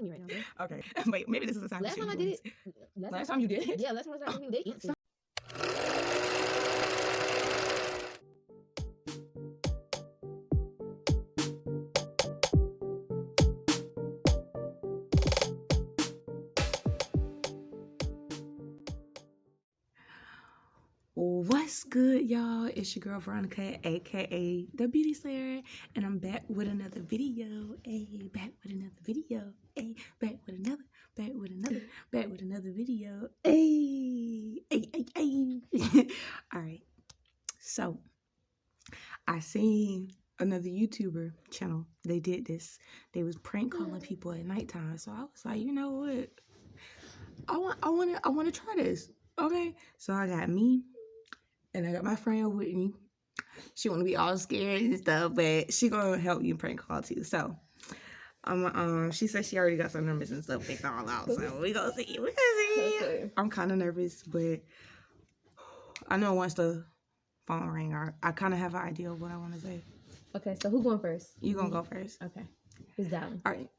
me right now, bro. Okay. Wait, maybe this is the time. Last time I did it. Last time you did it? Yeah, last time I was like, they answered. What's good, y'all? It's your girl Veronica, aka the Beauty Slayer, and I'm back with another video. Back with another video. Back with another video. All right. So I seen another YouTuber channel. They did this. They was prank calling people at nighttime. So I was like, you know what? I want to try this. Okay. So I got me. And I got my friend Whitney. She want to be all scared and stuff, but she gonna help you prank call too. So, she said she already got some numbers and stuff picked all out. So we gonna see. Okay. I'm kind of nervous, but I know once the phone ring, I kind of have an idea of what I want to say. Okay, so who going first? You gonna go first? Okay. Who's dialing? All right.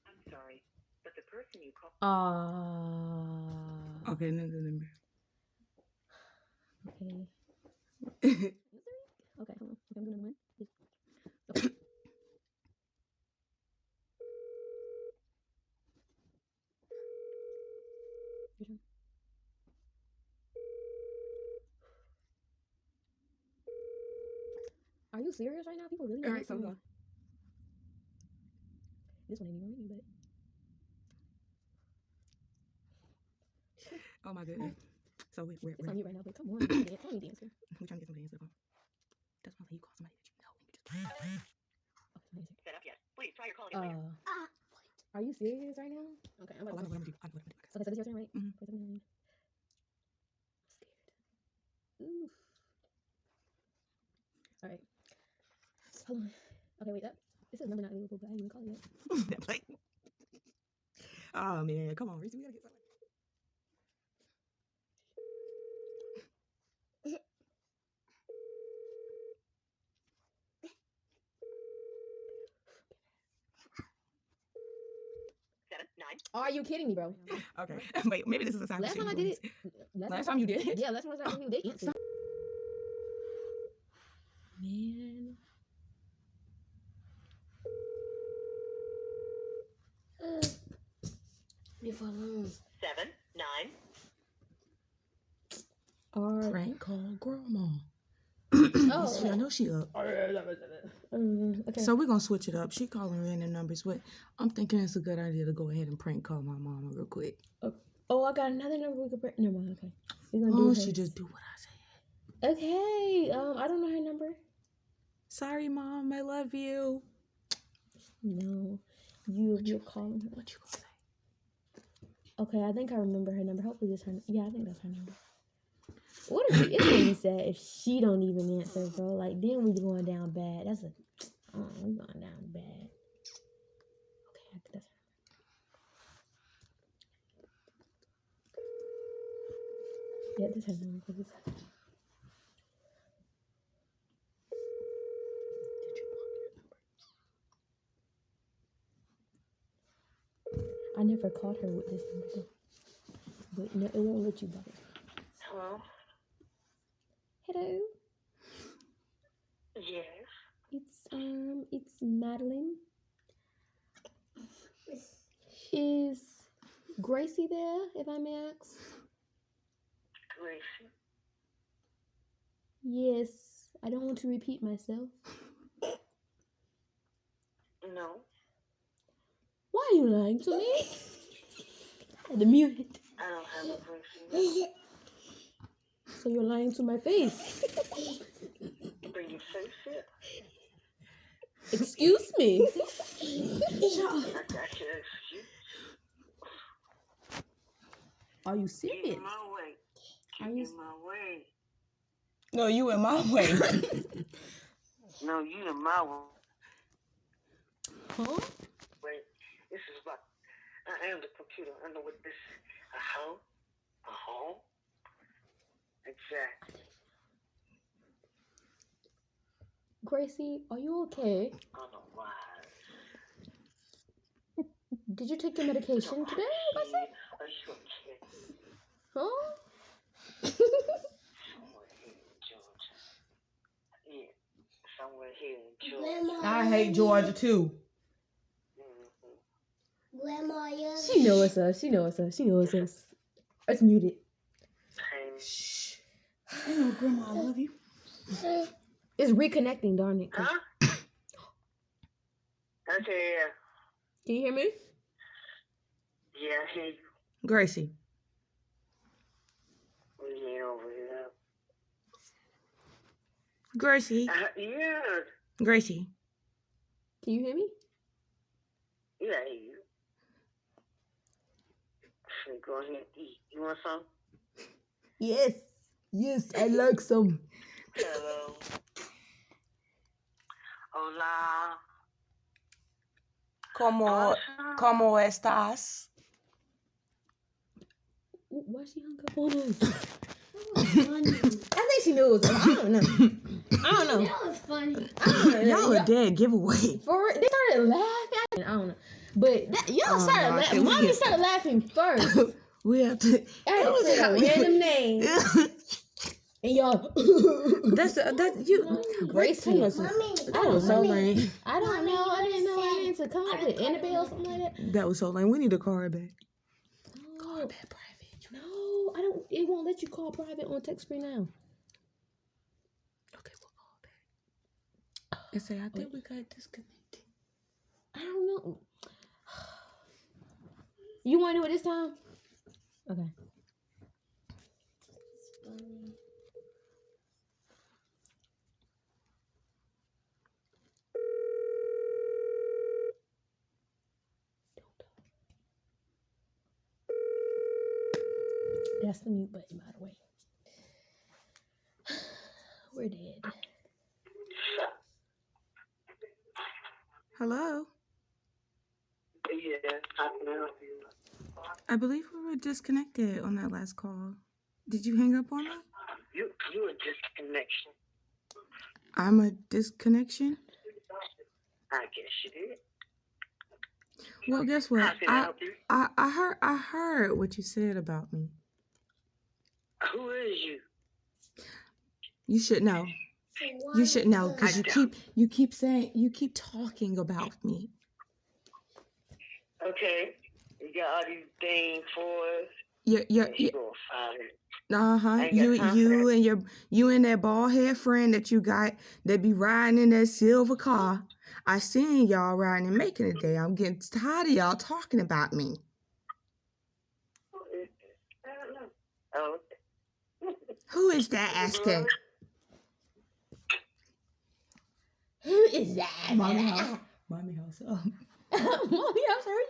I'm sorry, but the person you called. Okay, another number. Okay. Okay, hold on. Okay, I'm doing one. Okay. Your turn. Are you serious right now? People really All right, so go. This one ain't even ringing, but. Oh my goodness. So wait, It's on you right now, but come on. Tell me the answer. we trying to get somebody to answer. That's why you call somebody that you know and you just. Okay, Set up yet? Please try your call again later. are you serious right now? Okay, I'm about to. I'm gonna do. Okay, so this is your turn, right? Mm-hmm. Wait a minute. I'm scared. Oof. All right. Hold on. Okay, wait. This is number not available, but I didn't even call it yet. Oh man, come on, Reese, we gotta get something. Seven, nine. Are you kidding me, bro? Okay, wait, maybe this is the time. Last time I did it. Last time you did it? Yeah, last time I was like, they answered. Man. If I lose. 7, 9. Prank call grandma. Oh, I know she up. Okay. So we're gonna switch it up. She calling random numbers, but I'm thinking it's a good idea to go ahead and prank call my mama real quick. Oh, I got another number we could prank. Never mind. Okay. We're gonna do She just do what I said. Okay. I don't know her number. Sorry, Mom. I love you. No, you're calling her. What you gonna say? Okay, I think I remember her number. Hopefully this her. Yeah, I think that's her number. What if it's gonna be sad if she don't even answer, bro? Like then we going down bad. That's a. We going down bad. Okay, I think that's her. Yeah, this is her number. Did you block your number? I never called her with this number though. But no, it won't let you block it. Hello? Hello. Yes. It's Madeline. Is Gracie there, if I may ask? Gracie? Yes. I don't want to repeat myself. No. Why are you lying to me? I had to mute it. I don't have a Gracie. So you're lying to my face. Are you face it? Excuse me. I got your excuse. Are you Get serious? in my way. Are Get you? in my way. No, you in my way. No, you in my way. Huh? Wait, this is what I am the computer. I know what this a hoe? A home? Exactly. Gracie, are you okay? Otherwise. Did you take your medication today? Are you okay? Huh? Somewhere here in Georgia. Yeah, somewhere here in Georgia. I hate Georgia too. Mm-hmm. She know it's us. She know it's us. She knows us. It's muted. Pain. Shh. I know, Grandma, I love you. It's reconnecting, darn it. 'Cause- Huh? Okay, yeah. Can you hear me? Yeah, I hear you. Gracie. We ain't over here. Gracie. Yeah. Gracie. Can you hear me? Yeah, I hear you. So go ahead and eat. You want some? Yes. Yes, I like some. Hello. Hola. ¿Cómo estás? Why she hung up on us? I think she knows. I don't know. That was funny. I don't know. Y'all a dead giveaway. For real, they started laughing. I don't know. But y'all started no, I laughing. think we Mommy get- started laughing first. We have to. I had to say a random name. And y'all. That's you. Gracie. Listen, Mommy, that was so lame. I don't Mommy, know. you I didn't know would've I need to come up with Annabelle or something like that. That was so lame. We need a card back. Oh, no, I don't. It won't let you call private on text screen now. Okay, we'll call back. And say, I think we got disconnected. I don't know. You want to do it this time? Okay. That's the mute button, by the way. We're dead. Hello? Yeah, how can I help you? I believe we were disconnected on that last call. Did you hang up on me? You a disconnection. I'm a disconnection? I guess you did. Well, guess How what? can I help you? I heard what you said about me. Who is you? You should know. You should know because you keep talking about me. Okay. You got all these dang fours. You Gonna find it. I ain't got You time for that. you and that bald head friend that you got that be riding in that silver car. I seen y'all riding and making it there. I'm getting tired of y'all talking about me. I don't know. Oh, okay. Who is that asking? Who is that? Mommy house. Mommy house. Mommy house heard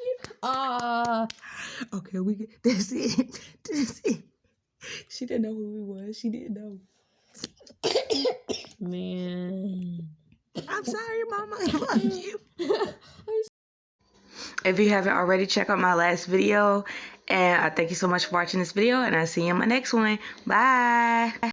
you. Okay, we get that's it. That's it. She didn't know who we was. She didn't know. Man. I'm sorry, Mama. I love you. If you haven't already, check out my last video. And I thank you so much for watching this video. And I'll see you in my next one. Bye.